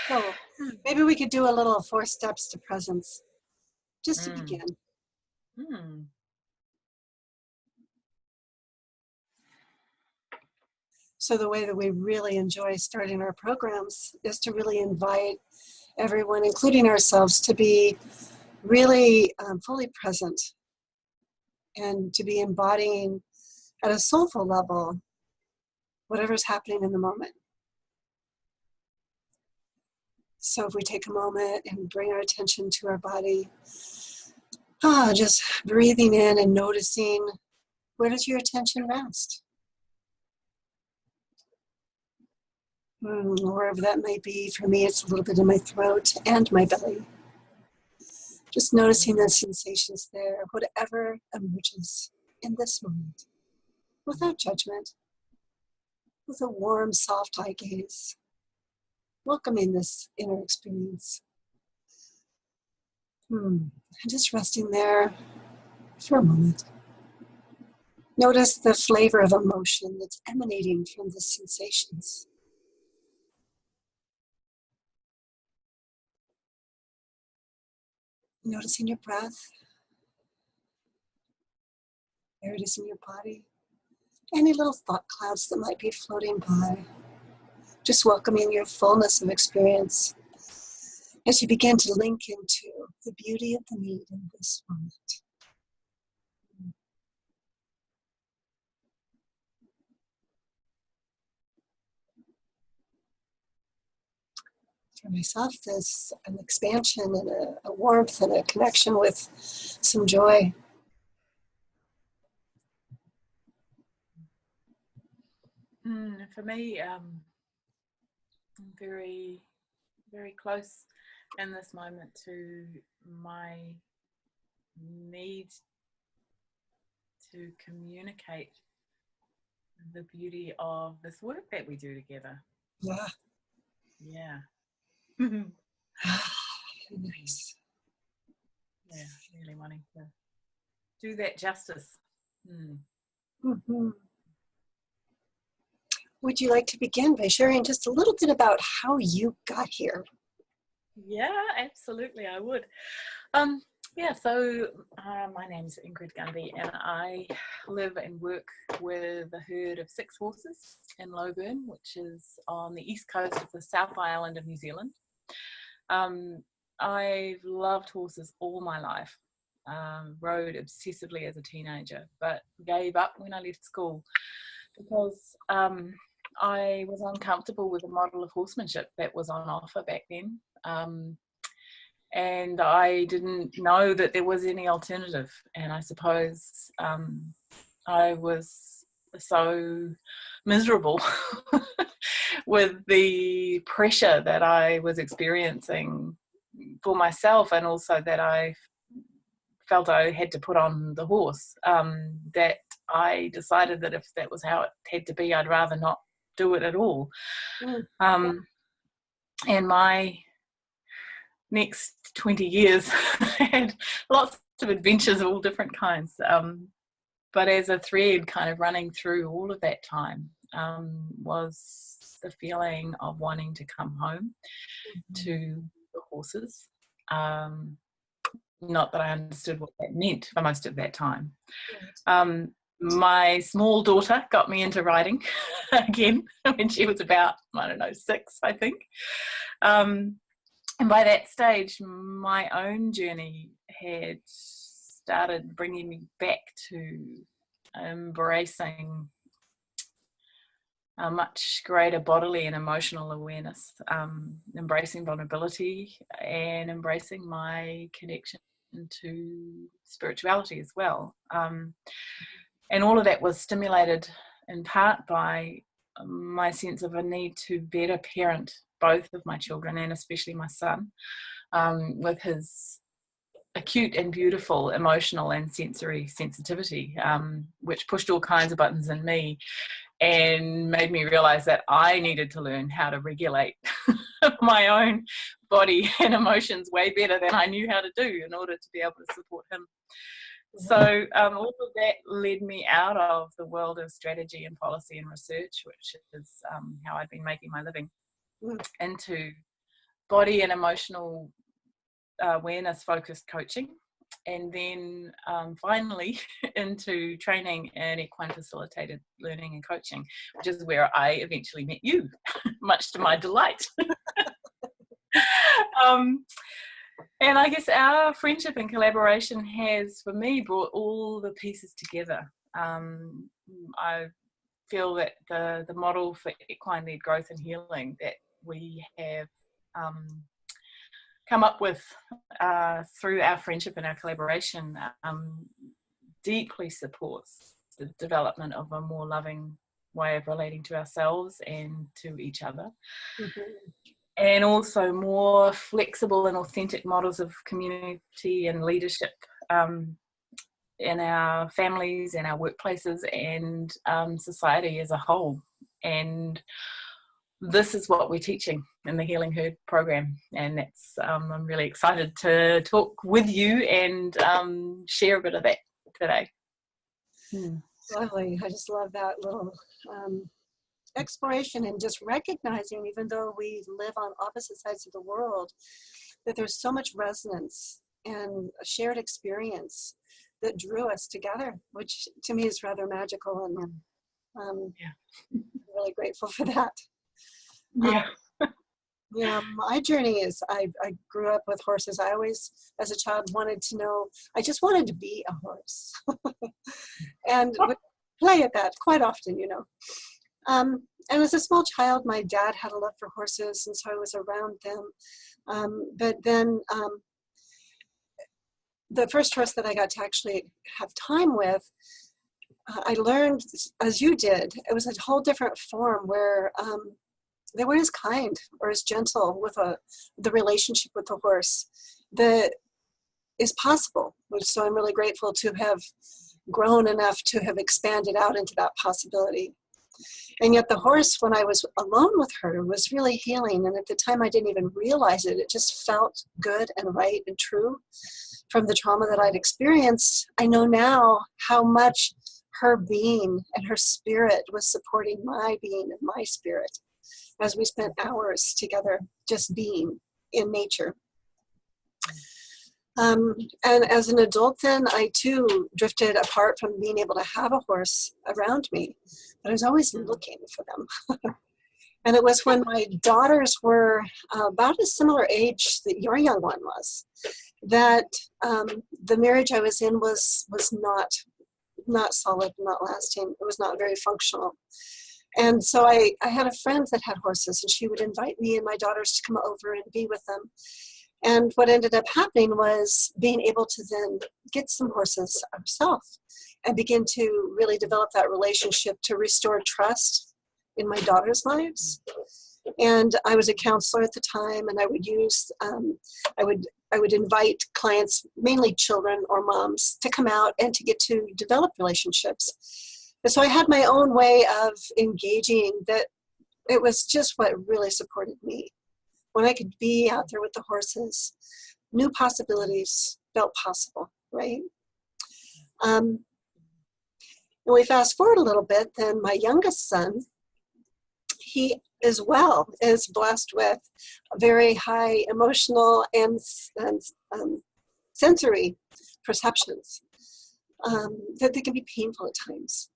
So maybe we could do a little 4 steps to presence, just to Mm. begin. Mm. So the way that we really enjoy starting our programs is to really invite everyone, including ourselves, to be really fully present and to be embodying at a soulful level whatever's happening in the moment. So if we take a moment and bring our attention to our body, just breathing in and noticing, where does your attention rest? Wherever that may be. For me, it's a little bit in my throat and my belly. Just noticing the sensations there, whatever emerges in this moment, without judgment, with a warm, soft eye gaze, welcoming this inner experience. And just resting there for a moment. Notice the flavor of emotion that's emanating from the sensations. Noticing your breath, where it is in your body. Any little thought clouds that might be floating by. Just welcoming your fullness of experience as you begin to link into the beauty of the need in this moment. For myself, there's an expansion and a warmth and a connection with some joy. For me, I'm very, very close in this moment to my need to communicate the beauty of this work that we do together. Yeah. Yeah. Nice. Yeah, really wanting to do that justice. Mm-hmm. Would you like to begin by sharing just a little bit about how you got here? Yeah, absolutely, I would. So my name's Ingrid Gunby, and I live and work with a herd of 6 horses in Welome, which is on the east coast of the South Island of New Zealand. I've loved horses all my life, rode obsessively as a teenager, but gave up when I left school because I was uncomfortable with the model of horsemanship that was on offer back then. And I didn't know that there was any alternative. And I suppose I was so miserable with the pressure that I was experiencing for myself, and also that I felt I had to put on the horse, that I decided that if that was how it had to be, I'd rather not do it at all. And my next 20 years had lots of adventures of all different kinds, but as a thread kind of running through all of that time was the feeling of wanting to come home to the horses. Not that I understood what that meant for most of that time. My small daughter got me into riding again when she was about, 6, I think. And by that stage, my own journey had started bringing me back to embracing a much greater bodily and emotional awareness, embracing vulnerability and embracing my connection to spirituality as well. And all of that was stimulated in part by my sense of a need to better parent both of my children, and especially my son, with his acute and beautiful emotional and sensory sensitivity, which pushed all kinds of buttons in me and made me realize that I needed to learn how to regulate my own body and emotions way better than I knew how to do in order to be able to support him. So all of that led me out of the world of strategy and policy and research, which is how I'd been making my living. into body and emotional awareness focused coaching, and then finally into training in equine facilitated learning and coaching, which is where I eventually met you, much to my delight. And I guess our friendship and collaboration has, for me, brought all the pieces together. I feel that the model for equine-led growth and healing that we have come up with through our friendship and our collaboration deeply supports the development of a more loving way of relating to ourselves and to each other. And also more flexible and authentic models of community and leadership in our families and our workplaces and society as a whole. And this is what we're teaching in the Healing Herd program, and that's I'm really excited to talk with you and share a bit of that today. Lovely. I just love that little exploration and just recognizing, even though we live on opposite sides of the world, that there's so much resonance and a shared experience that drew us together, which to me is rather magical, and I'm really grateful for that. My journey is I grew up with horses. I always, as a child, wanted to know, I just wanted to be a horse and would play at that quite often, And as a small child, my dad had a love for horses, and so I was around them. But then the first horse that I got to actually have time with, I learned, as you did, it was a whole different form where they weren't as kind or as gentle with the relationship with the horse that is possible. So I'm really grateful to have grown enough to have expanded out into that possibility. And yet the horse, when I was alone with her, was really healing. And at the time I didn't even realize it. It just felt good and right and true from the trauma that I'd experienced. I know now how much her being and her spirit was supporting my being and my spirit as we spent hours together just being in nature. And as an adult then, I too drifted apart from being able to have a horse around me, but I was always looking for them. And it was when my daughters were about a similar age that your young one was, that the marriage I was in was not solid, not lasting. It was not very functional. And so I had a friend that had horses, and she would invite me and my daughters to come over and be with them. And what ended up happening was being able to then get some horses ourselves and begin to really develop that relationship to restore trust in my daughters' lives. And I was a counselor at the time, and I would use, I would invite clients, mainly children or moms, to come out and to get to develop relationships. And so I had my own way of engaging that it was just what really supported me. When I could be out there with the horses, new possibilities felt possible, right? And we fast forward a little bit, then my youngest son, he as well is blessed with very high emotional and sensory perceptions that they can be painful at times.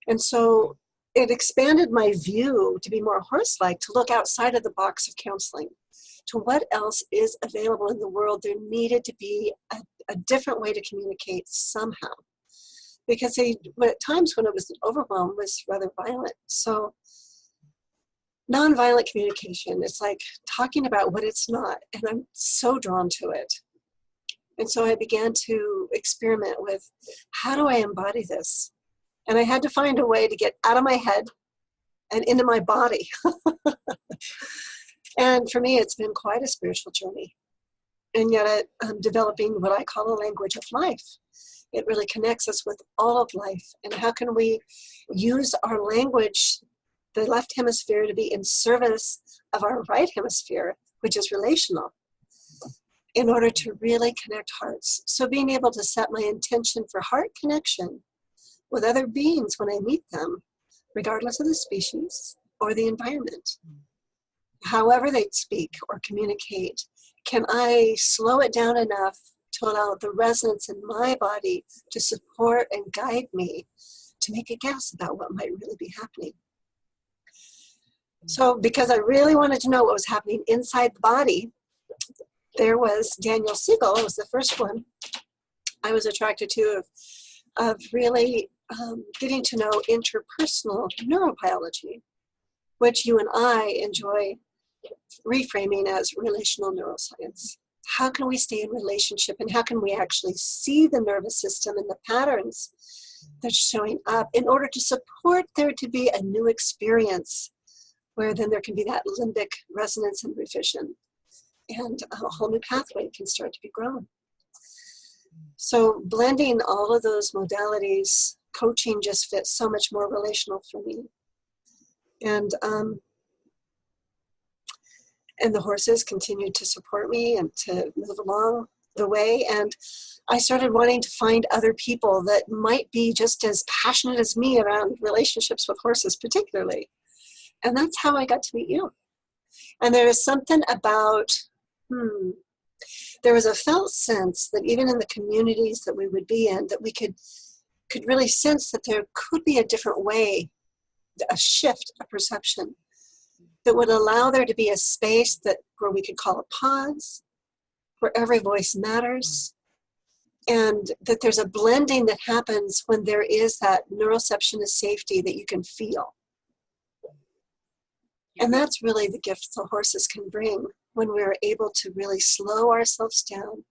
And so it expanded my view to be more horse-like, to look outside of the box of counseling, to what else is available in the world. There needed to be a different way to communicate somehow. Because at times when it was overwhelmed, was rather violent. So nonviolent communication, it's like talking about what it's not, and I'm so drawn to it. And so I began to experiment with, how do I embody this? And I had to find a way to get out of my head and into my body. And for me, it's been quite a spiritual journey. And yet I'm developing what I call a language of life. It really connects us with all of life. And how can we use our language, the left hemisphere, to be in service of our right hemisphere, which is relational, in order to really connect hearts. So being able to set my intention for heart connection with other beings when I meet them, regardless of the species or the environment. however they speak or communicate, can I slow it down enough to allow the resonance in my body to support and guide me to make a guess about what might really be happening? So because I really wanted to know what was happening inside the body, there was Daniel Siegel, was the first one I was attracted to, of really getting to know interpersonal neurobiology, which you and I enjoy reframing as relational neuroscience. How can we stay in relationship, and how can we actually see the nervous system and the patterns that's showing up in order to support there to be a new experience where then there can be that limbic resonance and revision, and a whole new pathway can start to be grown. So blending all of those modalities, coaching just fits so much more relational for me. And the horses continued to support me and to move along the way. And I started wanting to find other people that might be just as passionate as me around relationships with horses particularly. And that's how I got to meet you. And there is something about, there was a felt sense that even in the communities that we would be in, that we could really sense that there could be a different way, a shift, a perception that would allow there to be a space where we could call a pause, where every voice matters, and that there's a blending that happens when there is that neuroception of safety that you can feel. And that's really the gift the horses can bring when we're able to really slow ourselves down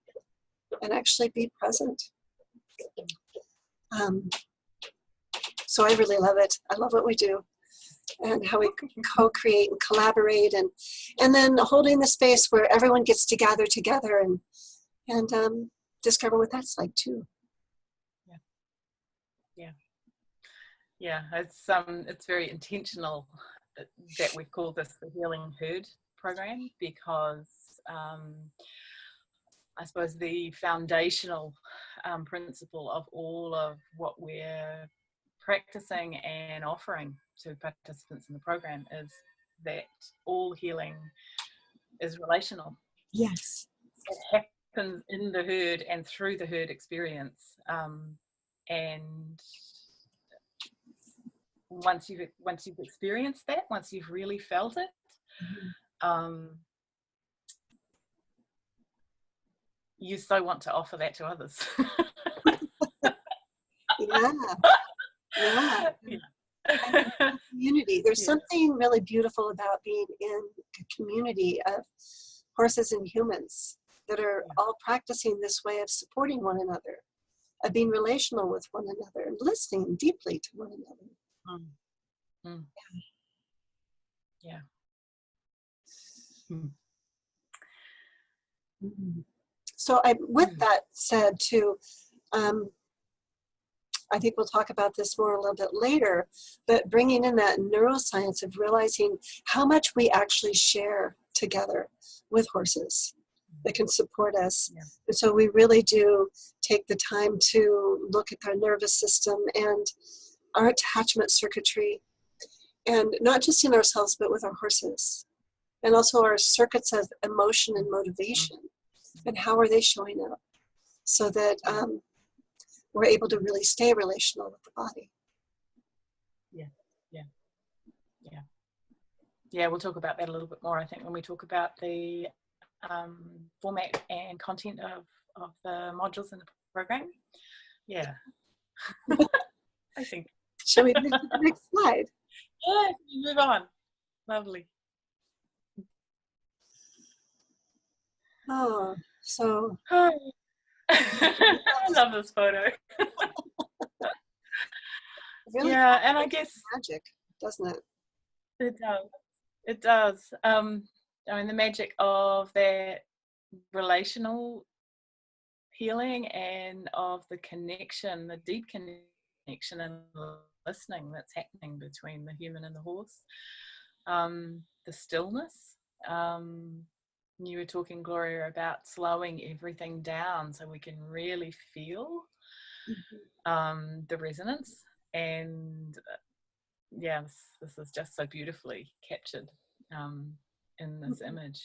and actually be present. So I really love it. I love what we do and how we co-create and collaborate, and then holding the space where everyone gets to gather together and discover what that's like too. Yeah. It's very intentional that we've called this the Healing Herd program, because I suppose the foundational principle of all of what we're practicing and offering to participants in the program is that all healing is relational. Yes. It happens in the herd and through the herd experience. And once you've experienced that, once you've really felt it, you so want to offer that to others. Yeah. Community. There's something really beautiful about being in a community of horses and humans that are all practicing this way of supporting one another, of being relational with one another, and listening deeply to one another. Yeah. So with that said too, I think we'll talk about this more a little bit later, but bringing in that neuroscience of realizing how much we actually share together with horses that can support us. Yeah. And so we really do take the time to look at our nervous system and our attachment circuitry, and not just in ourselves, but with our horses, and also our circuits of emotion and motivation, and how are they showing up, so that we're able to really stay relational with the body. Yeah, we'll talk about that a little bit more, I think, when we talk about the format and content of the modules in the program. Yeah. I think. Shall we move to the next slide? Yeah, move on. Lovely. Oh, so. I love this photo. Really, yeah, and I guess magic, doesn't it? It does. It does. I mean, the magic of that relational healing and of the connection, the deep connection and listening that's happening between the human and the horse. The stillness. You were talking, Gloria, about slowing everything down so we can really feel the resonance. And yes, this is just so beautifully captured. in this image.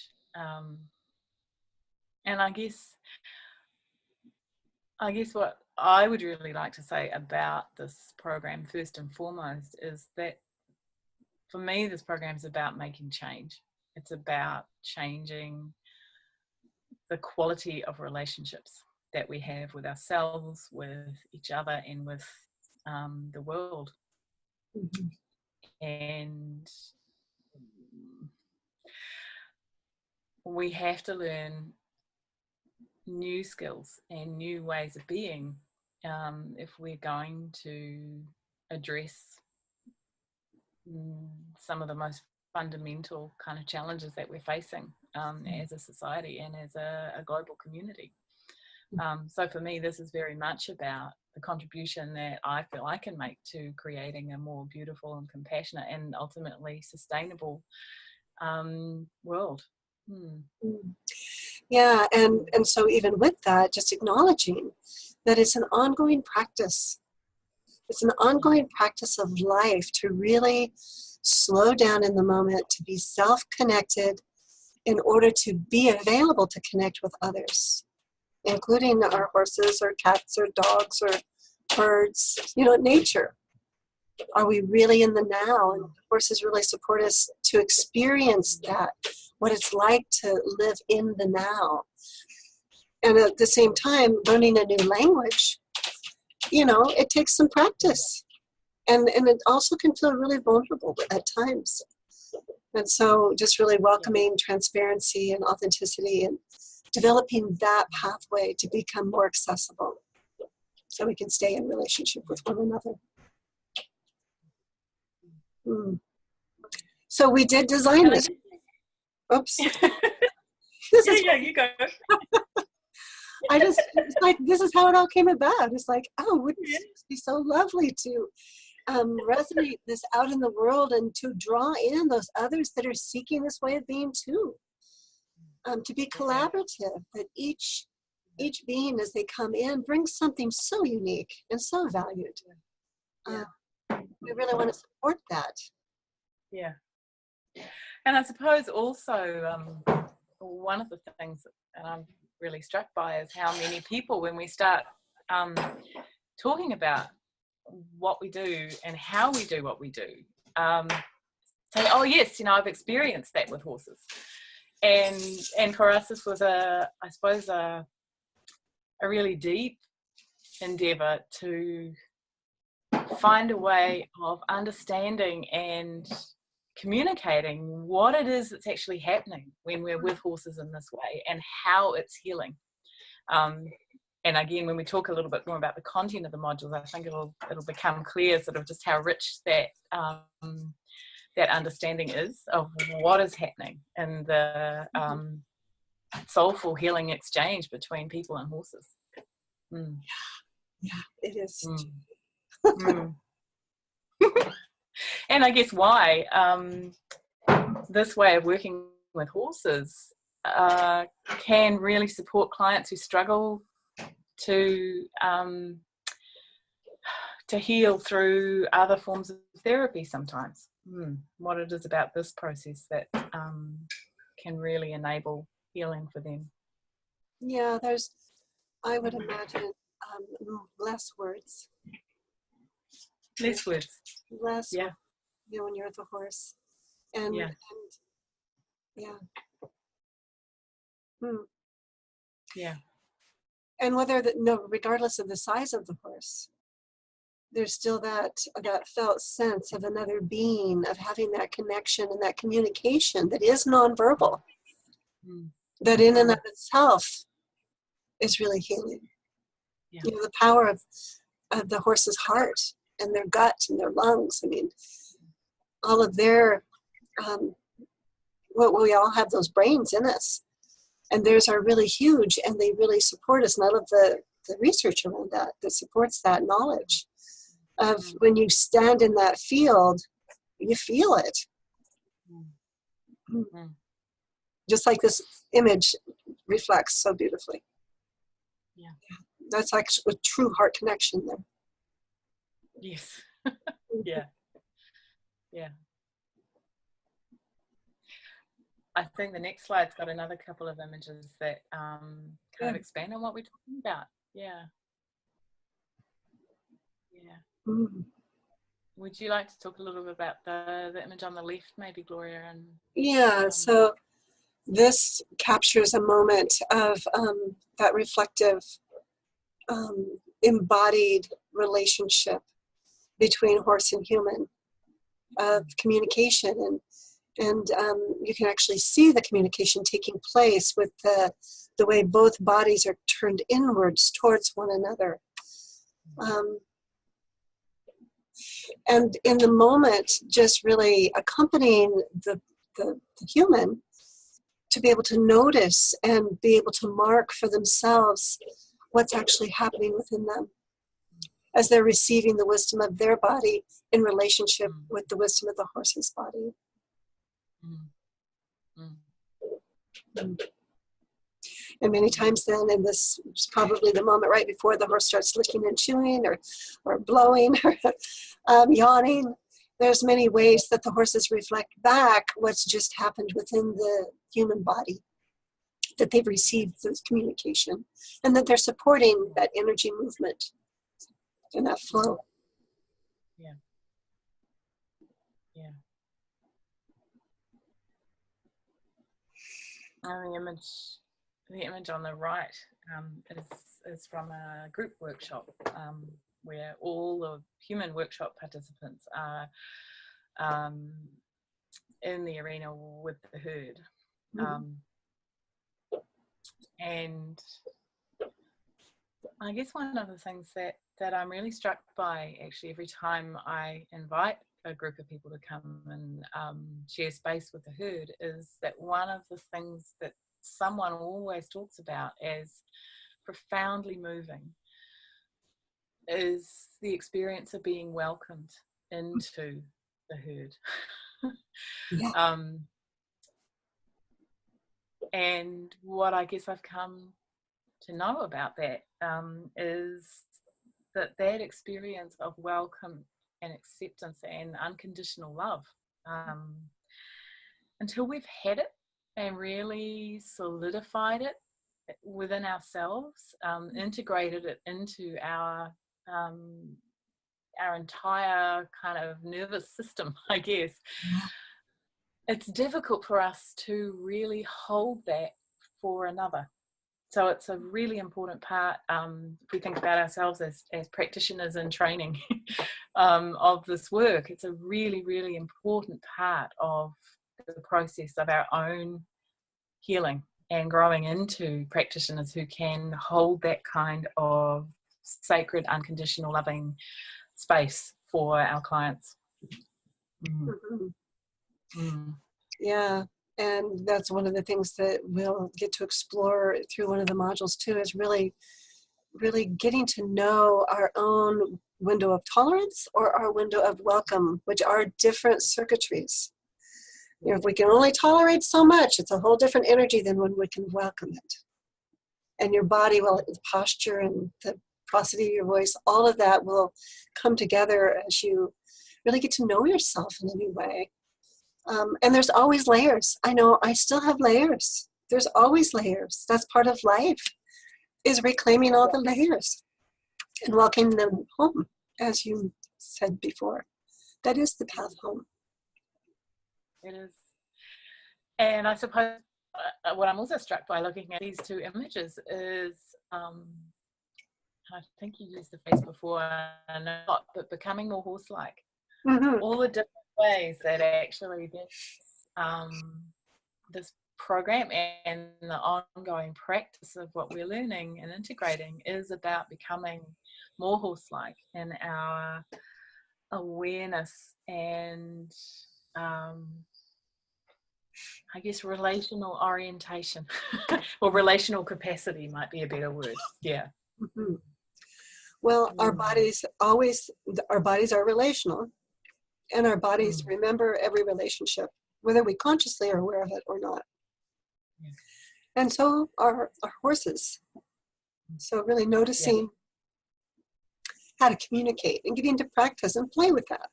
And I guess what I would really like to say about this program, first and foremost, is that for me, this program is about making change. It's about changing the quality of relationships that we have with ourselves, with each other, and with the world. And we have to learn new skills and new ways of being if we're going to address some of the most fundamental kind of challenges that we're facing as a society and as a global community. So for me, this is very much about the contribution that I feel I can make to creating a more beautiful and compassionate and ultimately sustainable world. Yeah, and so even with that, just acknowledging that it's an ongoing practice. It's an ongoing practice of life to really slow down in the moment, to be self-connected in order to be available to connect with others, including our horses or cats or dogs or birds, nature. Are we really in the now? And horses really support us to experience that, what it's like to live in the now. And at the same time, learning a new language, it takes some practice. And it also can feel really vulnerable at times. And so just really welcoming transparency and authenticity and developing that pathway to become more accessible so we can stay in relationship with one another. So we did design this. Oops. You go. It's like, this is how it all came about. It's like, wouldn't it be so lovely to resonate this out in the world and to draw in those others that are seeking this way of being too. To be collaborative, that each being as they come in brings something so unique and so valued. We really want to support that. Yeah. And I suppose also one of the things that I'm really struck by is how many people, when we start talking about what we do and how we do what we do, say, oh yes, I've experienced that with horses. And for us, this was I suppose a really deep endeavour to find a way of understanding and communicating what it is that's actually happening when we're with horses in this way and how it's healing. And again, when we talk a little bit more about the content of the modules, I think it'll become clear sort of just how rich that that understanding is of what is happening and the soulful healing exchange between people and horses. Yeah, it is. And I guess why this way of working with horses can really support clients who struggle to heal through other forms of therapy sometimes. What it is about this process that can really enable healing for them. Yeah, I would imagine, less words. Less words. Less, when you're with a horse. And And regardless of the size of the horse, there's still that felt sense of another being, of having that connection and that communication that is nonverbal. That in and of itself is really healing. The power of the horse's heart and their gut and their lungs. I mean, all of their, we all have those brains in us. And theirs are really huge, and they really support us. And I love the research around that supports that knowledge of when you stand in that field, you feel it. Just like this image reflects so beautifully. That's like a true heart connection there. Yes. Yeah. I think the next slide's got another couple of images that kind of expand on what we're talking about. Yeah. Yeah. Mm. Would you like to talk a little bit about the image on the left, maybe, Gloria? And Yeah, so this captures a moment of that reflective, embodied relationship between horse and human, of communication, and you can actually see the communication taking place with the way both bodies are turned inwards towards one another. And in the moment, just really accompanying the human to be able to notice and be able to mark for themselves what's actually happening within them as they're receiving the wisdom of their body in relationship with the wisdom of the horse's body. And many times then, and this is probably the moment right before the horse starts licking and chewing or blowing or yawning, there's many ways that the horses reflect back what's just happened within the human body, that they've received this communication, and that they're supporting that energy movement and that flow. Yeah. Yeah. And the image on the right is from a group workshop where all the human workshop participants are in the arena with the herd. And I guess one of the things that I'm really struck by, actually, every time I invite a group of people to come and share space with the herd, is that one of the things that someone always talks about as profoundly moving is the experience of being welcomed into the herd. Yeah. And what I guess I've come to know about that is that experience of welcome and acceptance and unconditional love, until we've had it and really solidified it within ourselves, integrated it into our entire kind of nervous system, I guess. It's difficult for us to really hold that for another. So it's a really important part, if we think about ourselves as practitioners in training of this work. It's a really, really important part of the process of our own healing and growing into practitioners who can hold that kind of sacred, unconditional, loving space for our clients. Yeah, and that's one of the things that we'll get to explore through one of the modules too, is really getting to know our own window of tolerance or our window of welcome, which are different circuitries. You know, if we can only tolerate so much, it's a whole different energy than when we can welcome it. And your body, well, the posture and the prosody of your voice, all of that will come together as you really get to know yourself in a new way. And there's always layers. I know I still have layers. There's always layers. That's part of life, is reclaiming all the layers and welcoming them home, as you said before. That is the path home. It is. And I suppose what I'm also struck by looking at these two images is, I think you used the phrase before, not, but becoming more horse-like. All the different ways that actually this program and the ongoing practice of what we're learning and integrating is about becoming more horse-like in our awareness and I guess relational orientation or relational capacity might be a better word. Yeah. Well, our bodies are relational, and our bodies remember every relationship, whether we consciously are aware of it or not. And so are our horses. So really noticing how to communicate and getting to practice and play with that.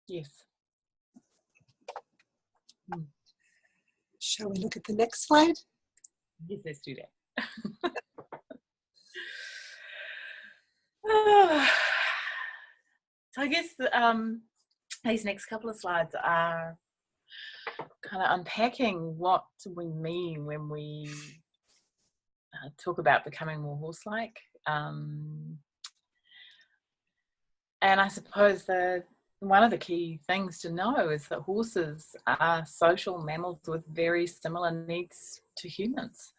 Yes. Shall we look at the next slide? Yes, let's do that. So I guess these next couple of slides are kind of unpacking what we mean when we talk about becoming more horse-like. And I suppose that one of the key things to know is that horses are social mammals with very similar needs to humans.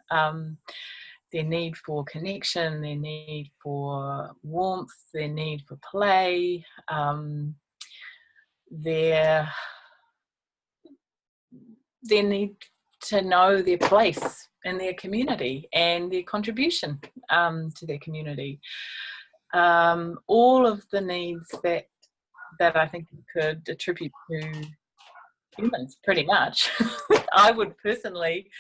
Their need for connection, their need for warmth, their need for play, their need to know their place in their community and their contribution to their community. All of the needs that I think you could attribute to humans, pretty much. I would personally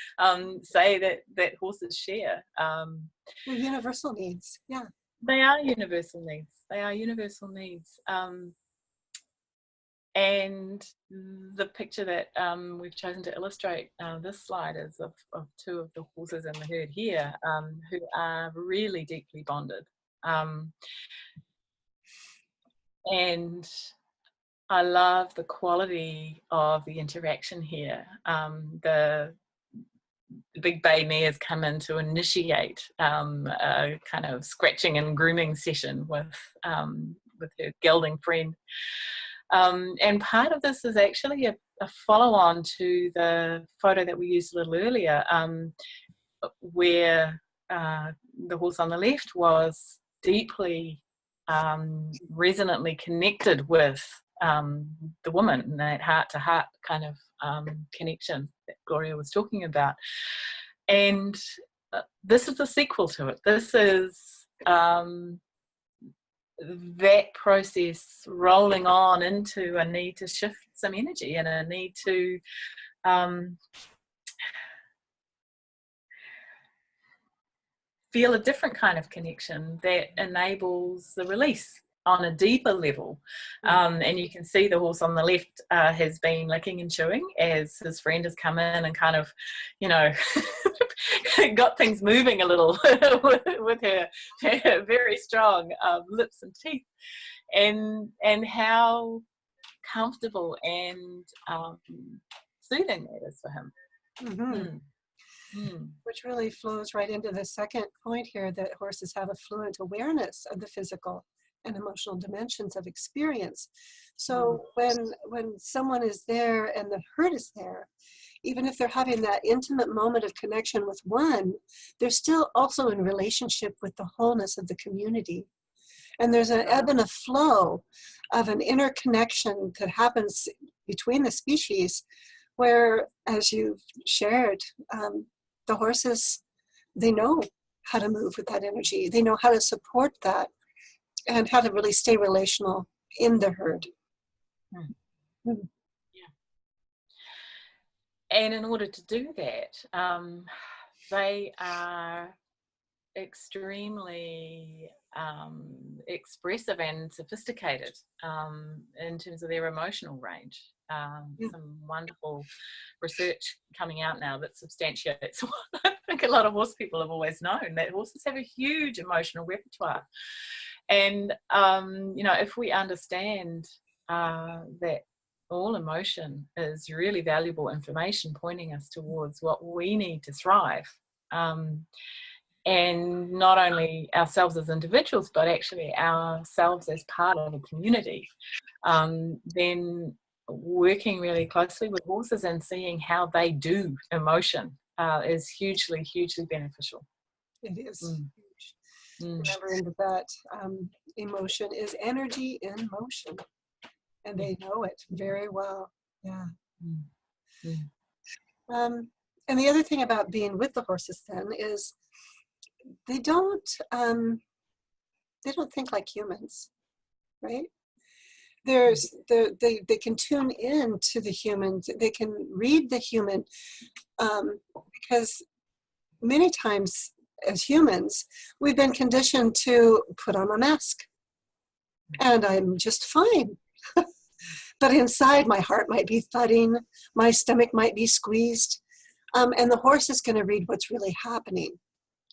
say that horses share. They're universal needs, yeah. They are universal needs. They are universal needs. And the picture that we've chosen to illustrate this slide is of two of the horses in the herd here who are really deeply bonded. And I love the quality of the interaction here. The big bay mares come in to initiate a kind of scratching and grooming session with her gelding friend. And part of this is actually a follow-on to the photo that we used a little earlier, where the horse on the left was deeply resonantly connected with the woman, that heart-to-heart kind of connection that Gloria was talking about. And this is the sequel to it. This is that process rolling on into a need to shift some energy and a need to feel a different kind of connection that enables the release on a deeper level. And you can see the horse on the left has been licking and chewing as his friend has come in and kind of, you know, got things moving a little with her very strong lips and teeth, and how comfortable and soothing that is for him. Which really flows right into the second point here, that horses have a fluent awareness of the physical and emotional dimensions of experience. So when someone is there and the herd is there, even if they're having that intimate moment of connection with one, they're still also in relationship with the wholeness of the community. And there's an ebb and a flow of an interconnection that happens between the species, where, as you've shared, the horses, they know how to move with that energy. They know how to support that and how to really stay relational in the herd. Yeah. And in order to do that, they are extremely expressive and sophisticated in terms of their emotional range. Some wonderful research coming out now that substantiates what I think a lot of horse people have always known, that horses have a huge emotional repertoire. And, you know, if we understand that all emotion is really valuable information pointing us towards what we need to thrive, and not only ourselves as individuals, but actually ourselves as part of a community, then working really closely with horses and seeing how they do emotion is hugely, hugely beneficial. It is huge. Remembering that emotion is energy in motion, and they know it very well. Yeah. And the other thing about being with the horses then is they don't think like humans, right? They can tune in to the human. They can read the human, because many times as humans, we've been conditioned to put on a mask and I'm just fine. But inside, my heart might be thudding, my stomach might be squeezed, and the horse is going to read what's really happening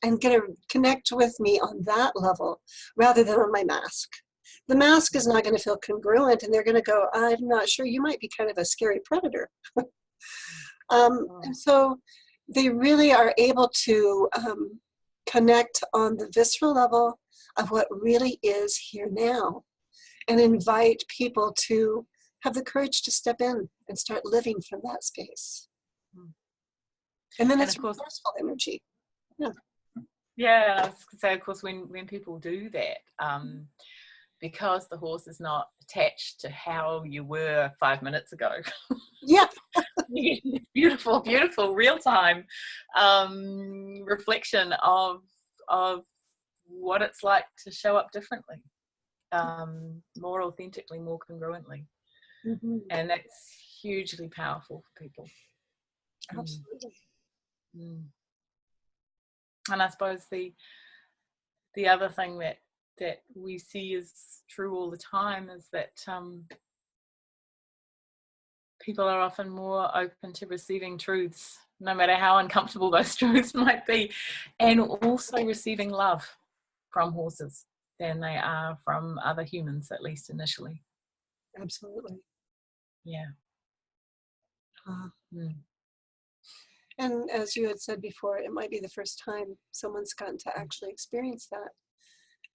and going to connect with me on that level rather than on my mask. The mask is not going to feel congruent, and they're going to go, I'm not sure, you might be kind of a scary predator. And so they really are able to connect on the visceral level of what really is here now, and invite people to have the courage to step in and start living from that space. And then it's of course, resourceful energy. Yeah. Yeah, I was going to say, of course, when people do that, because the horse is not attached to how you were 5 minutes ago. Yeah. Beautiful, beautiful, real-time reflection of what it's like to show up differently, more authentically, more congruently. Mm-hmm. And that's hugely powerful for people. Absolutely. And I suppose the other thing that we see is true all the time is that people are often more open to receiving truths, no matter how uncomfortable those truths might be, and also receiving love from horses than they are from other humans, at least initially. Absolutely. Yeah. And as you had said before, it might be the first time someone's gotten to actually experience that,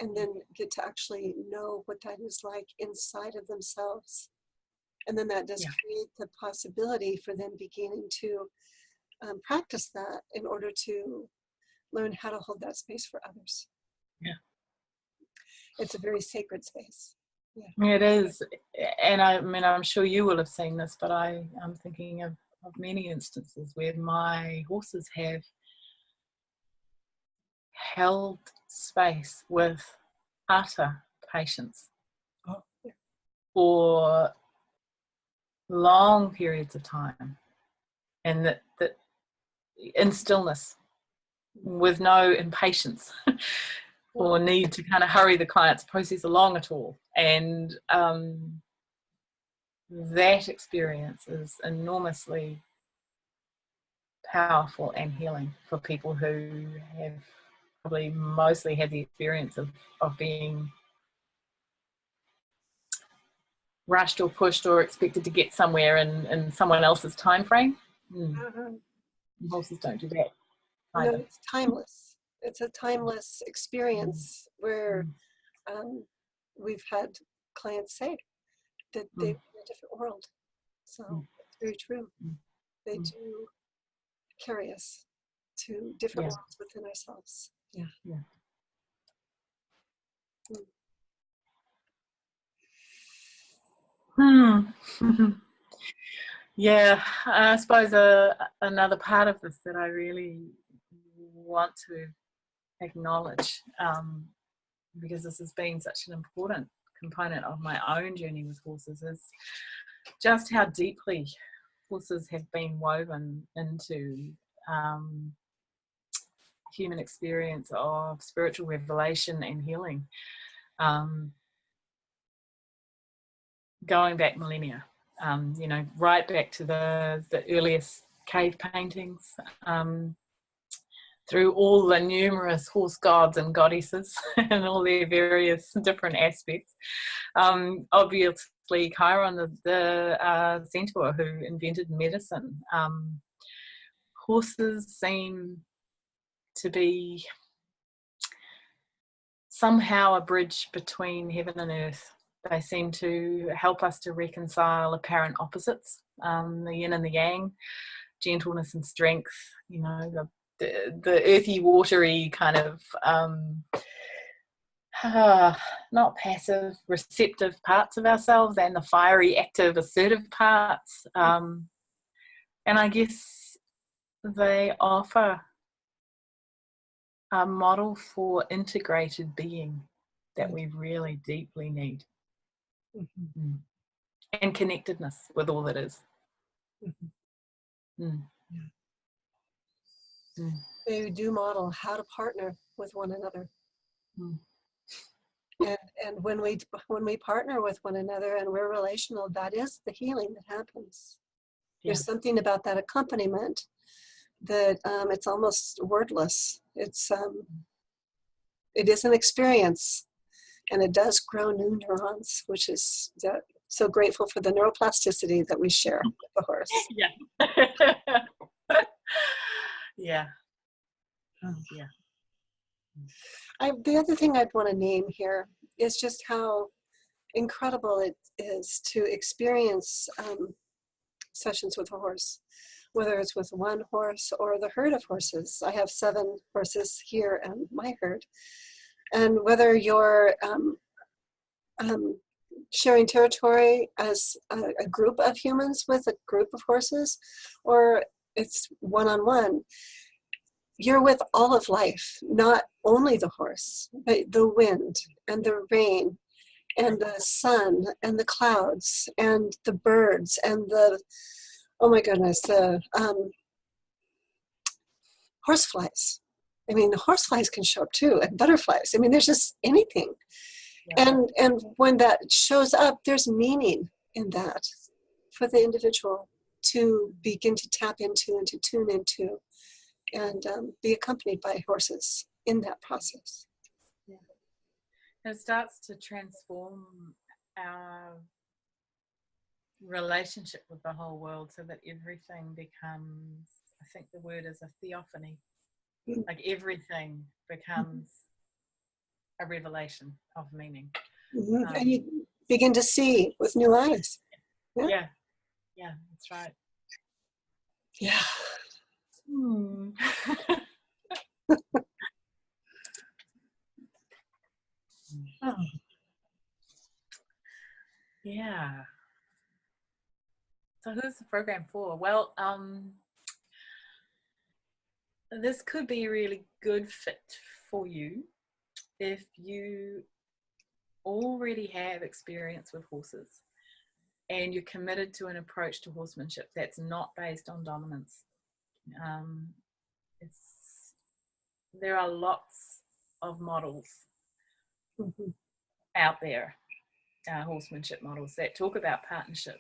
and then get to actually know what that is like inside of themselves. And then that does create the possibility for them beginning to practice that in order to learn how to hold that space for others. Yeah. It's a very sacred space. Yeah. It is. And I mean, I'm sure you will have seen this, but I'm thinking of many instances where my horses have held space with utter patience for long periods of time, and that in stillness, with no impatience or need to kind of hurry the client's process along at all. And that experience is enormously powerful and healing for people who have probably mostly had the experience of being rushed or pushed or expected to get somewhere in someone else's time frame. Horses don't do that either. No, it's timeless. It's a timeless experience where we've had clients say that they're in a different world. So it's very true. They do carry us to different worlds within ourselves. Yeah. Yeah, I suppose another part of this that I really want to acknowledge, because this has been such an important component of my own journey with horses, is just how deeply horses have been woven into human experience of spiritual revelation and healing, going back millennia, right back to the earliest cave paintings, through all the numerous horse gods and goddesses and all their various different aspects. Obviously, Chiron, the centaur who invented medicine. Horses seem to be somehow a bridge between heaven and earth. They seem to help us to reconcile apparent opposites, the yin and the yang, gentleness and strength, the earthy, watery kind of not passive, receptive parts of ourselves, and the fiery, active, assertive parts. And I guess they offer a model for integrated being that we really deeply need. And connectedness with all that is. They do model how to partner with one another. And when we partner with one another and we're relational, that is the healing that happens. Yeah. There's something about that accompaniment that it's almost wordless. It is an experience, and it does grow new neurons, which is so grateful for the neuroplasticity that we share with the horse. Yeah. Yeah. Oh, yeah. The other thing I'd want to name here is just how incredible it is to experience sessions with a horse, whether it's with one horse or the herd of horses. I have 7 horses here in my herd. And whether you're sharing territory as a group of humans with a group of horses, or it's one-on-one, you're with all of life, not only the horse, but the wind and the rain and the sun and the clouds and the birds and the, oh my goodness, the horseflies. I mean, the horseflies can show up too, and butterflies. I mean, there's just anything. Yeah. And when that shows up, there's meaning in that for the individual to begin to tap into and to tune into and be accompanied by horses in that process. Yeah. It starts to transform our relationship with the whole world so that everything becomes, I think the word is a theophany. Mm-hmm. Like everything becomes a revelation of meaning. Mm-hmm. And you begin to see with new eyes. Yeah, yeah, that's right. Yeah. Oh. Yeah. So who's the program for? Well, this could be a really good fit for you if you already have experience with horses and you're committed to an approach to horsemanship that's not based on dominance. There are lots of models out there, horsemanship models that talk about partnership.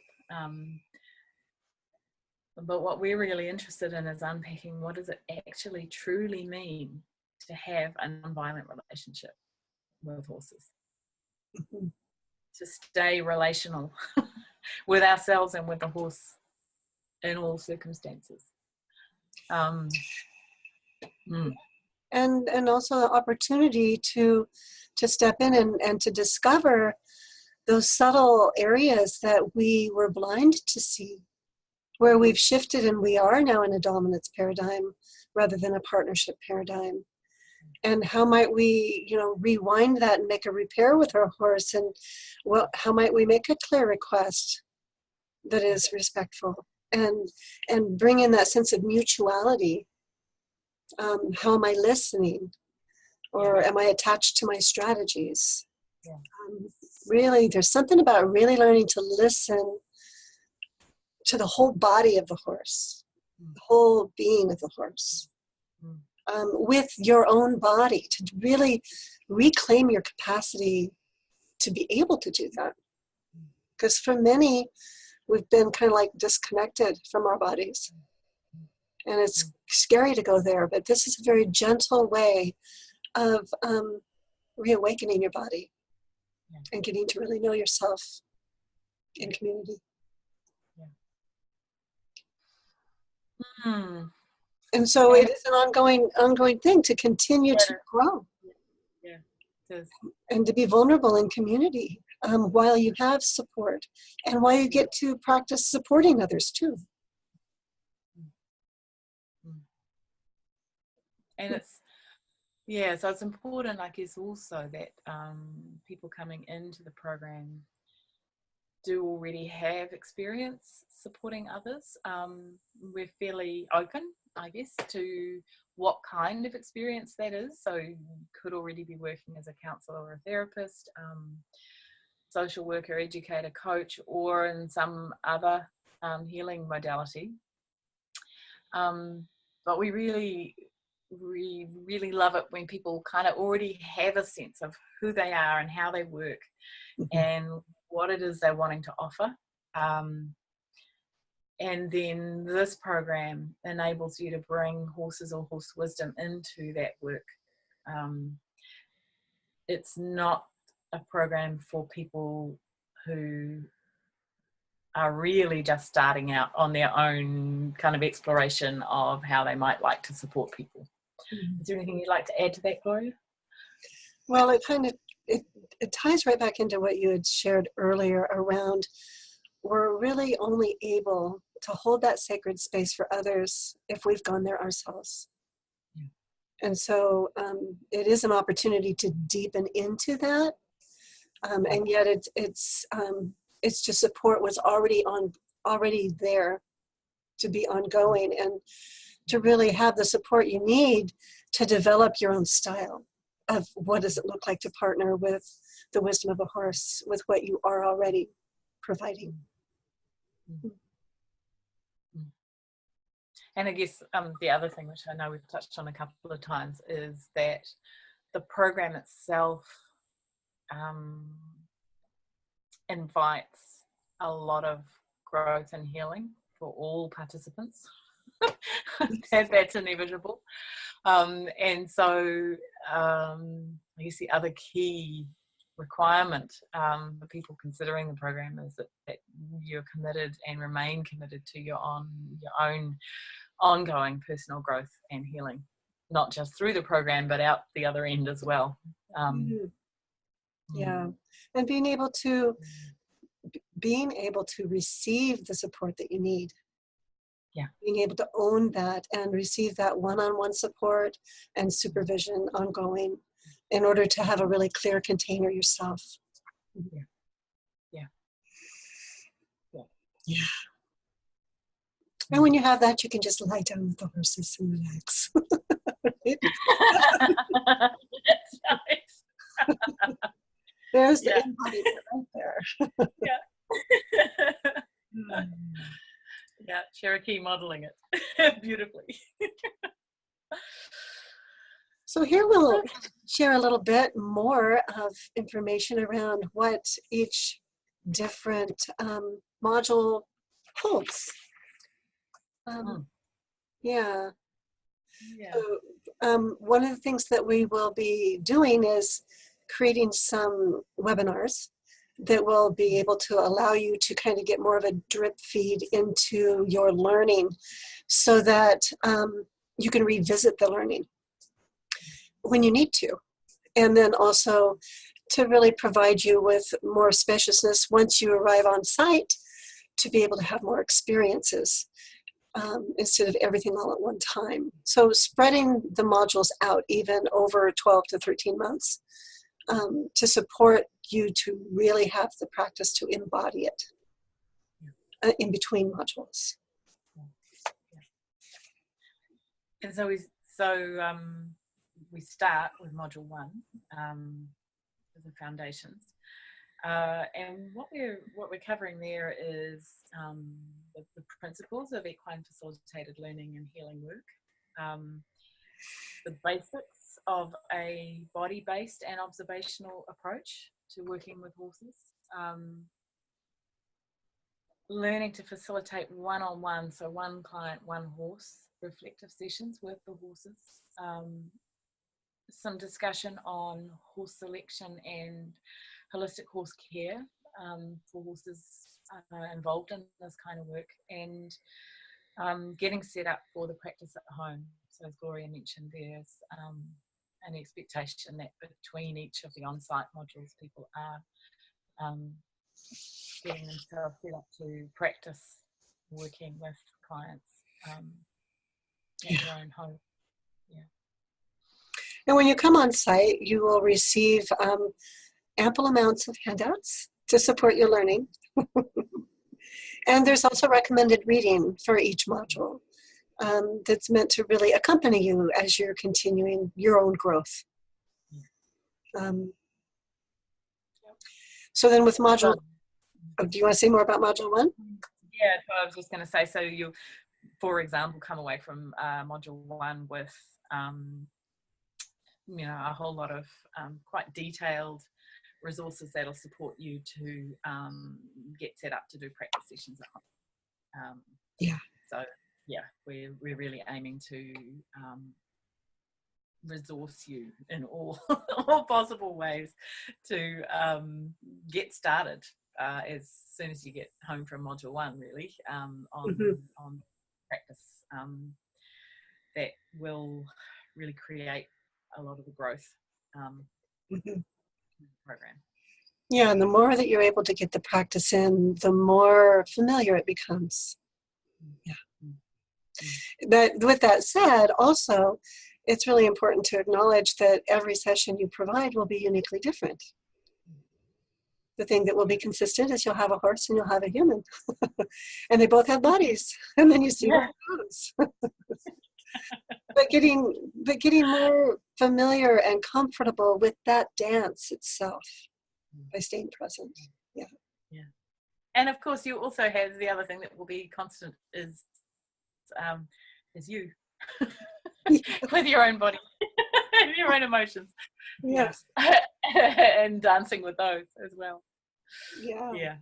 But what we're really interested in is unpacking what does it actually truly mean to have a non-violent relationship with horses. To stay relational with ourselves and with the horse in all circumstances. And also the opportunity to step in and to discover those subtle areas that we were blind to see, where we've shifted and we are now in a dominance paradigm rather than a partnership paradigm. And how might we, rewind that and make a repair with our horse? And how might we make a clear request that is respectful and bring in that sense of mutuality? How am I listening? Or am I attached to my strategies? Yeah. Really, there's something about really learning to listen to the whole body of the horse, the whole being of the horse, with your own body, to really reclaim your capacity to be able to do that. Because for many, we've been kind of like disconnected from our bodies. And it's scary to go there, but this is a very gentle way of reawakening your body and getting to really know yourself in community. And so it is an ongoing thing to continue to grow. And to be vulnerable in community while you have support and while you get to practice supporting others too. And so it's important, I guess, also that people coming into the program do already have experience supporting others. We're fairly open, I guess, to what kind of experience that is. So you could already be working as a counsellor or a therapist, social worker, educator, coach, or in some other healing modality. But we really we really love it when people kind of already have a sense of who they are and how they work and what it is they're wanting to offer. And then this program enables you to bring horses or horse wisdom into that work. It's not a program for people who are really just starting out on their own kind of exploration of how they might like to support people. Is there anything you'd like to add to that, Gloria? Well, it ties right back into what you had shared earlier around we're really only able to hold that sacred space for others if we've gone there ourselves. Yeah. And so it is an opportunity to deepen into that. And yet it's to support what's already there to be ongoing and to really have the support you need to develop your own style of what does it look like to partner with the wisdom of a horse with what you are already providing. And I guess the other thing, which I know we've touched on a couple of times, is that the program itself invites a lot of growth and healing for all participants. That's inevitable. And so I guess the other key requirement for people considering the program is that you're committed and remain committed to your own ongoing personal growth and healing, not just through the program but out the other end as well. Yeah, and being able to receive the support that you need. Yeah, being able to own that and receive that one-on-one support and supervision ongoing in order to have a really clear container yourself. Yeah. And when you have that, you can just lie down with the horses and relax. That's nice. There's the embodiment right there. Yeah, Cherokee modeling it beautifully. So here we'll share a little bit more of information around what each different module holds. Yeah. So, one of the things that we will be doing is creating some webinars that will be able to allow you to kind of get more of a drip feed into your learning so that you can revisit the learning when you need to. And then also to really provide you with more spaciousness once you arrive on site to be able to have more experiences instead of everything all at one time. So spreading the modules out even over 12 to 13 months to support you to really have the practice to embody it in between modules. And so we start with module 1, the foundations, and what we're covering there is the principles of equine facilitated learning and healing work, the basics of a body-based and observational approach to working with horses, learning to facilitate one-on-one, so one client, one horse, reflective sessions with the horses, some discussion on horse selection and holistic horse care for horses involved in this kind of work, and getting set up for the practice at home. So as Gloria mentioned, there's an expectation that between each of the on-site modules, people are getting themselves set up to practice working with clients in their own home. And when you come on site, you will receive ample amounts of handouts to support your learning. And there's also recommended reading for each module that's meant to really accompany you as you're continuing your own growth. So then with module, do you want to say more about module 1? Yeah, so I was just going to say, so you, for example, come away from module 1 with a whole lot of quite detailed resources that'll support you to get set up to do practice sessions at home. So yeah, we're really aiming to resource you in all possible ways to get started as soon as you get home from module 1, really, on practice that will really create a lot of the growth program. Yeah, and the more that you're able to get the practice in, the more familiar it becomes. Yeah. But with that said, also, it's really important to acknowledge that every session you provide will be uniquely different. The thing that will be consistent is you'll have a horse and you'll have a human. And they both have bodies. And then you see where it goes. But getting more familiar and comfortable with that dance itself by staying present. Yeah. And of course, you also have the other thing that will be constant is you with your own body and your own emotions. Yes. And dancing with those as well. Yeah.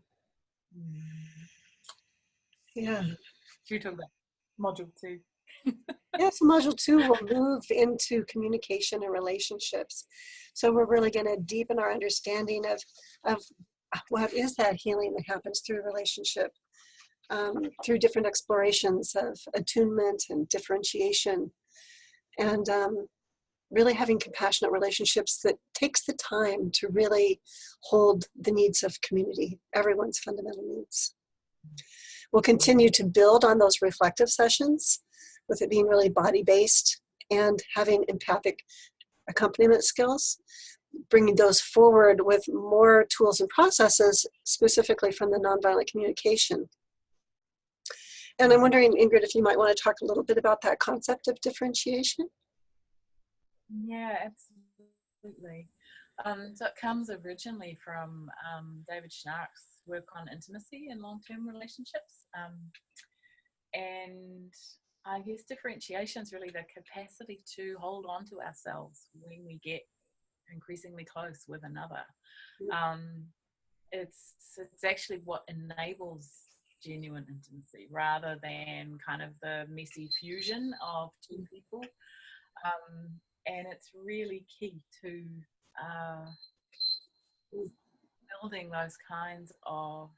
Should we talk about module 2? Yes, module 2 will move into communication and relationships. So we're really going to deepen our understanding of what is that healing that happens through relationship, through different explorations of attunement and differentiation, and really having compassionate relationships that takes the time to really hold the needs of community, everyone's fundamental needs. We'll continue to build on those reflective sessions, with it being really body-based and having empathic accompaniment skills, bringing those forward with more tools and processes, specifically from the nonviolent communication. And I'm wondering, Ingrid, if you might want to talk a little bit about that concept of differentiation? Yeah, absolutely. So it comes originally from David Schnarch's work on intimacy and long-term relationships. And I guess differentiation is really the capacity to hold on to ourselves when we get increasingly close with another. It's actually what enables genuine intimacy rather than kind of the messy fusion of two people. And it's really key to building those kinds of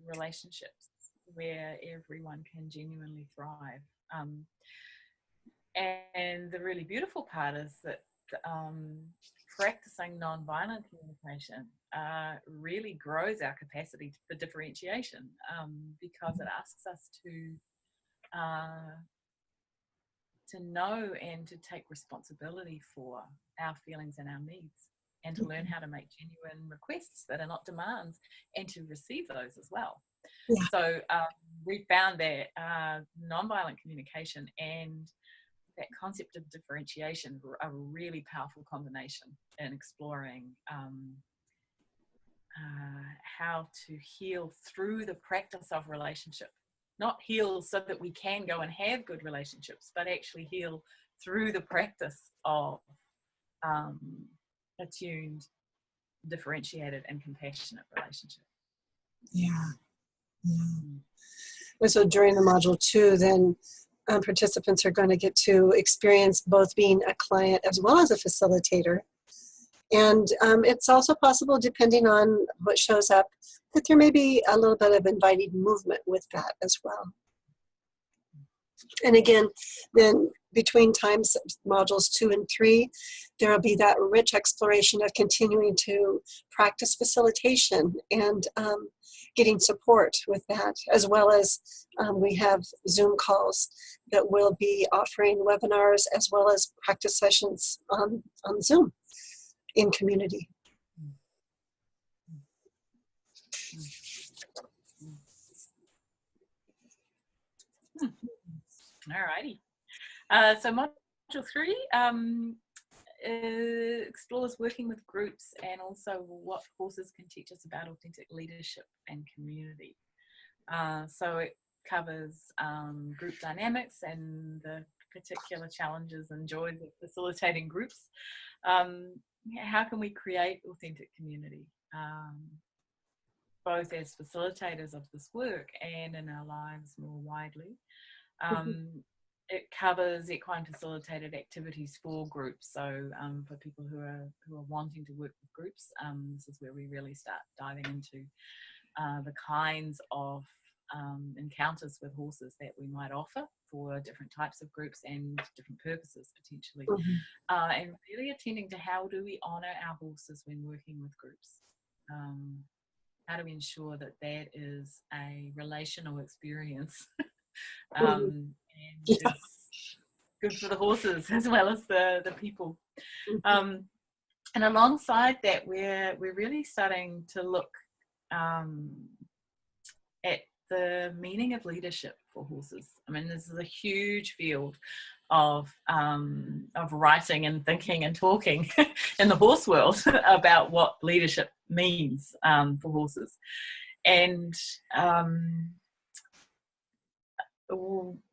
relationships where everyone can genuinely thrive. And the really beautiful part is that practicing nonviolent communication really grows our capacity for differentiation, because it asks us to know and to take responsibility for our feelings and our needs, and to learn how to make genuine requests that are not demands, and to receive those as well. Yeah. So we found that nonviolent communication and that concept of differentiation are a really powerful combination in exploring how to heal through the practice of relationship. Not heal so that we can go and have good relationships, but actually heal through the practice of attuned, differentiated, and compassionate relationship. Yeah. And so during the module 2, then participants are going to get to experience both being a client as well as a facilitator. And it's also possible, depending on what shows up, that there may be a little bit of invited movement with that as well. And again, then between times modules 2 and 3, there will be that rich exploration of continuing to practice facilitation and getting support with that, as well as we have Zoom calls that will be offering webinars as well as practice sessions on Zoom in community. Alrighty. So module 3 explores working with groups, and also what courses can teach us about authentic leadership and community. So it covers group dynamics and the particular challenges and joys of facilitating groups, how can we create authentic community, both as facilitators of this work and in our lives more widely? It covers equine facilitated activities for groups. So for people who are wanting to work with groups, this is where we really start diving into the kinds of encounters with horses that we might offer for different types of groups and different purposes potentially. And really attending to how do we honour our horses when working with groups. How do we ensure that that is a relational experience and is good for the horses as well as the people. And alongside that, we're really starting to look at the meaning of leadership for horses. I mean, this is a huge field of writing and thinking and talking in the horse world about what leadership means for horses. And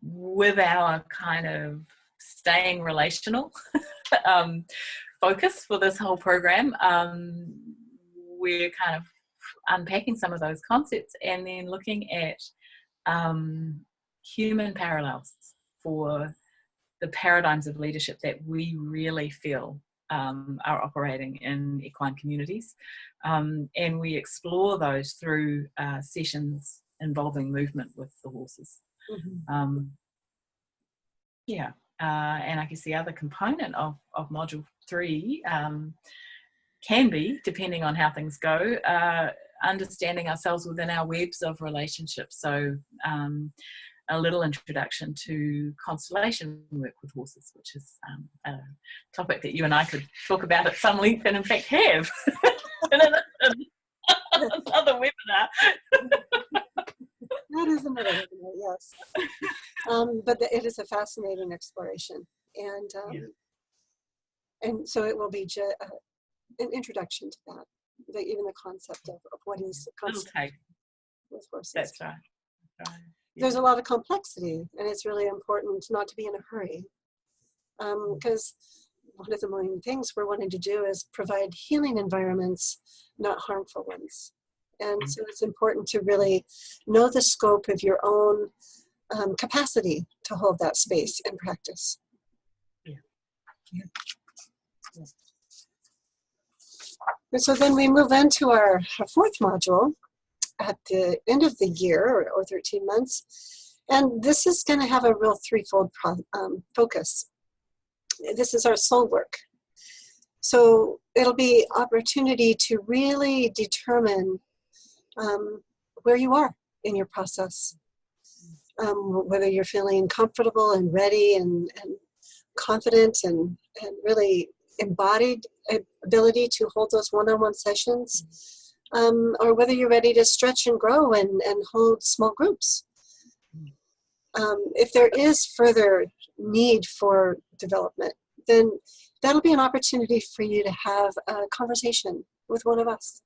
with our kind of staying relational focus for this whole program, we're kind of unpacking some of those concepts and then looking at human parallels for the paradigms of leadership that we really feel are operating in equine communities. And we explore those through sessions involving movement with the horses. And I guess the other component of Module 3 can be, depending on how things go, understanding ourselves within our webs of relationships. So a little introduction to constellation work with horses, which is a topic that you and I could talk about at some length, and in fact have in another webinar. That is another webinar, yes. But it is a fascinating exploration, and so it will be an introduction to that, even the concept of what is constellation with horses. That's right. There's a lot of complexity, and it's really important not to be in a hurry, because one of the main things we're wanting to do is provide healing environments, not harmful ones. And so it's important to really know the scope of your own capacity to hold that space and practice. And so then we move into our fourth module at the end of the year, or 13 months. And this is going to have a real threefold focus. This is our soul work. So it'll be opportunity to really determine where you are in your process, whether you're feeling comfortable and ready and confident and really embodied ability to hold those one-on-one sessions, or whether you're ready to stretch and grow and hold small groups. If there is further need for development, then that'll be an opportunity for you to have a conversation with one of us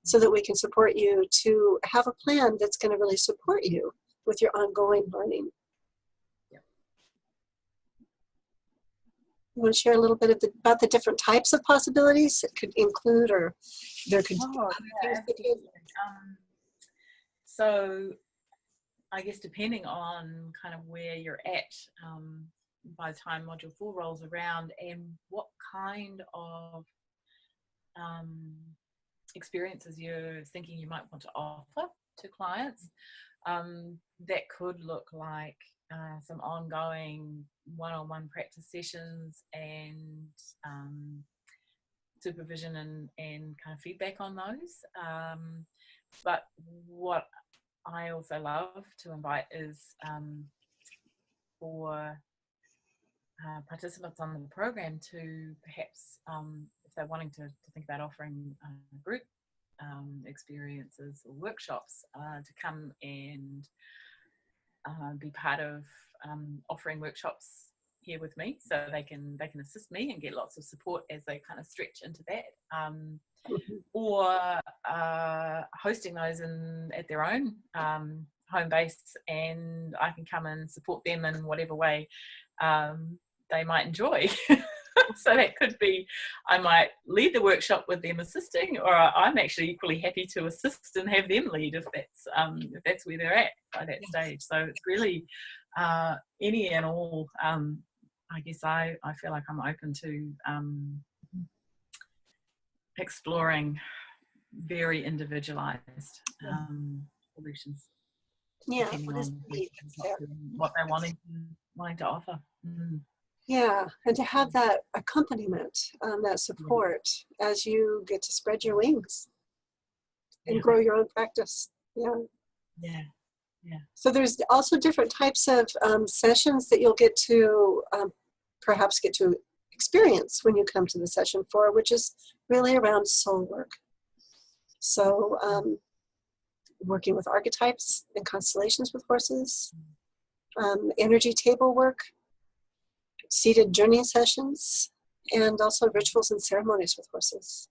so that we can support you to have a plan that's going to really support you with your ongoing learning. You want to share a little bit about the different types of possibilities it could include, or there could be other things that you... So I guess depending on kind of where you're at by the time Module 4 rolls around, and what kind of experiences you're thinking you might want to offer to clients, that could look like some ongoing one-on-one practice sessions and supervision and kind of feedback on those. But what I also love to invite is for participants on the program to perhaps, if they're wanting to think about offering group experiences or workshops, to come and be part of offering workshops here with me, so they can assist me and get lots of support as they kind of stretch into that, or hosting those at their own home base, and I can come and support them in whatever way they might enjoy. So that could be, I might lead the workshop with them assisting, or I'm actually equally happy to assist and have them lead if that's where they're at by that stage. So it's really any and all. I guess I feel like I'm open to exploring very individualized solutions. Yeah, Depending on what they're wanting to offer. Yeah, and to have that accompaniment, that support as you get to spread your wings and grow your own practice. Yeah. So there's also different types of sessions that you'll get to perhaps get to experience when you come to the session 4, which is really around soul work. So working with archetypes and constellations with horses, energy table work, seated journey sessions, and also rituals and ceremonies with horses.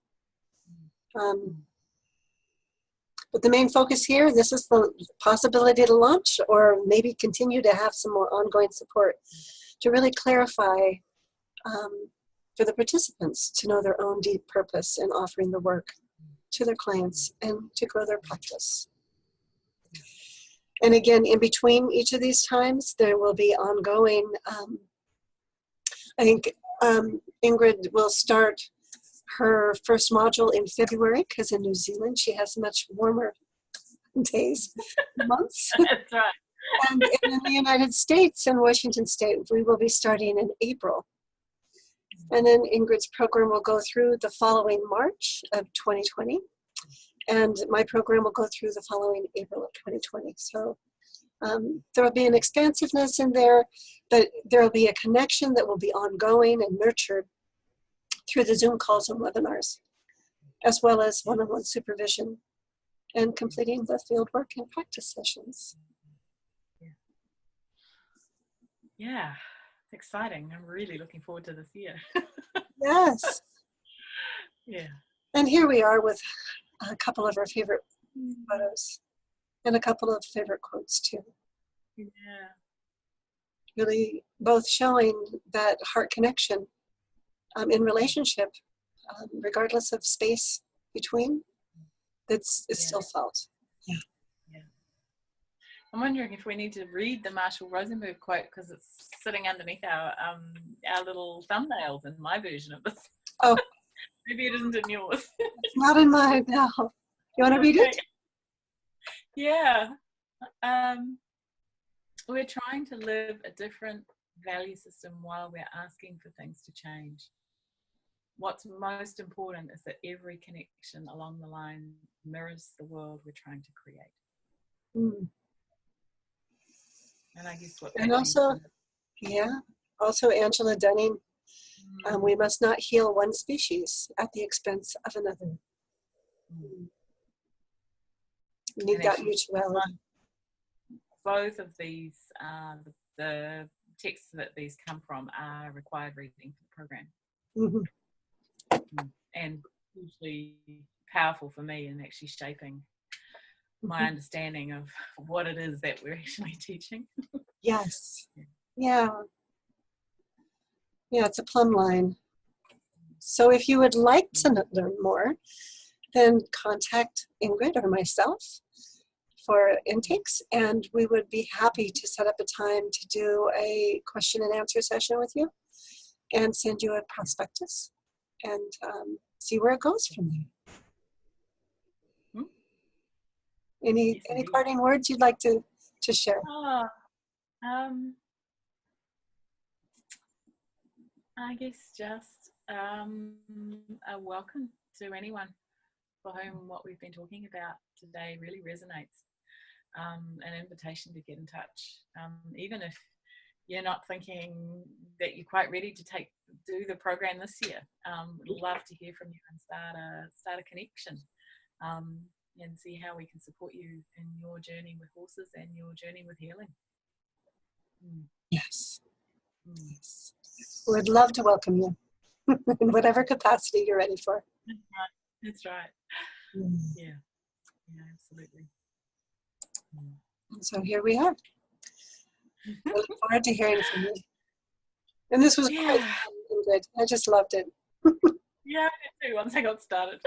But the main focus here, this is the possibility to launch or maybe continue to have some more ongoing support to really clarify for the participants to know their own deep purpose in offering the work to their clients and to grow their practice. And again, in between each of these times, there will be ongoing, I think Ingrid will start her first module in February, because in New Zealand she has much warmer days, months. That's right. And in the United States, in Washington State, we will be starting in April. And then Ingrid's program will go through the following March of 2020. And my program will go through the following April of 2020. So there will be an expansiveness in there, but there will be a connection that will be ongoing and nurtured through the Zoom calls and webinars, as well as one-on-one supervision and completing the field work and practice sessions. Yeah, it's exciting. I'm really looking forward to this year. Yes. Yeah. And here we are with a couple of our favorite photos and a couple of favorite quotes too. Yeah. Really both showing that heart connection in relationship, regardless of space between, it's still felt. Yeah. I'm wondering if we need to read the Marshall Rosenberg quote, because it's sitting underneath our little thumbnails in my version of this. Oh. Maybe it isn't in yours. It's not in mine now. You want to read it? Yeah. We're trying to live a different value system while we're asking for things to change. What's most important is that every connection along the line mirrors the world we're trying to create. And I guess what that means. Also Angela Dunning, we must not heal one species at the expense of another. We need that mutuality. Both of these, the texts that these come from, are required reading for the program. And hugely powerful for me in actually shaping my understanding of what it is that we're actually teaching. Yes. Yeah, it's a plumb line. So if you would like to learn more, then contact Ingrid or myself for intakes, and we would be happy to set up a time to do a question and answer session with you and send you a prospectus and see where it goes from there. Any parting words you'd like to share? I guess just a welcome to anyone for whom what we've been talking about today really resonates. An invitation to get in touch, even if you're not thinking that you're quite ready to do the program this year. We'd love to hear from you and start a connection, and see how we can support you in your journey with horses and your journey with healing. Yes. We'd love to welcome you in whatever capacity you're ready for. That's right. Yeah, absolutely. And so here we are. I look forward to hearing from you. And this was quite fun and good. I just loved it. Yeah, me too, once I got started.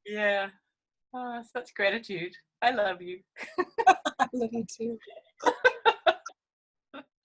Yeah. Oh, such gratitude. I love you. I love you too.